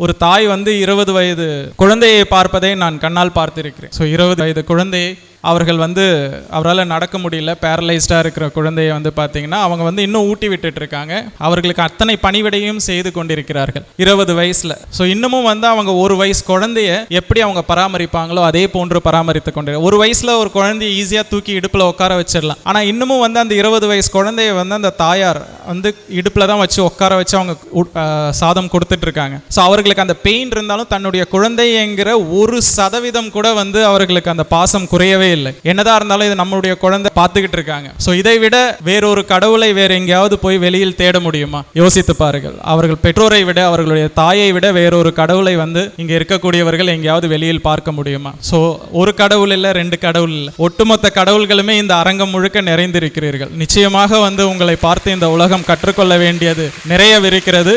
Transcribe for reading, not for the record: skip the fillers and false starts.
ஒரு தாய் 20 வயது குழந்தையை பார்ப்பதை நான் கண்ணால் பார்த்திருக்கிறேன். 20 வயது குழந்தையை அவர்கள் அவரால் நடக்க முடியல, பேரலைஸ்டாக இருக்கிற குழந்தையை பார்த்தீங்கன்னா அவங்க இன்னும் ஊட்டி விட்டுட்டு இருக்காங்க. அவர்களுக்கு அத்தனை பணிவிடையும் செய்து கொண்டிருக்கிறார்கள் 20 வயசில். ஸோ இன்னமும் அவங்க ஒரு வயசு குழந்தைய எப்படி அவங்க பராமரிப்பாங்களோ அதே போன்று பராமரித்து கொண்டு, ஒரு வயசில் ஒரு குழந்தைய ஈஸியாக தூக்கி இடுப்பில் உட்கார வச்சிடலாம். ஆனால் இன்னமும் அந்த 20 வயசு குழந்தைய அந்த தாயார் இடுப்பில் தான் வச்சு உட்கார வச்சு அவங்க சாதம் கொடுத்துட்டு இருக்காங்க. ஸோ அவர்களுக்கு அந்த பெயின் இருந்தாலும் தன்னுடைய குழந்தைங்கிற 1% கூட அவர்களுக்கு அந்த பாசம் குறையவே இல்லை. என்னதான் இருந்தாலும் இது நம்மளுடைய குழந்தை பார்த்துக்கிட்டு இருக்காங்க. ஸோ இதை விட வேறொரு கடவுளை வேற எங்கேயாவது போய் வெளியில் தேட முடியுமா? யோசித்து பாருங்கள். அவர்கள் பெற்றோரை விட, அவர்களுடைய தாயை விட வேறொரு கடவுளை இங்க இருக்கக்கூடியவர்கள் எங்கேயாவது வெளியில் பார்க்க முடியுமா? ஸோ ஒரு கடவுள் இல்லை, 2 கடவுள் இல்லை, ஒட்டுமொத்த கடவுள்களுமே இந்த அரங்கம் முழுக்க நிறைந்திருக்கிறீர்கள். நிச்சயமாக உங்களை பார்த்து இந்த உலகம் கற்றுக்கொள்ள வேண்டியது நிறையவிருக்கிறது.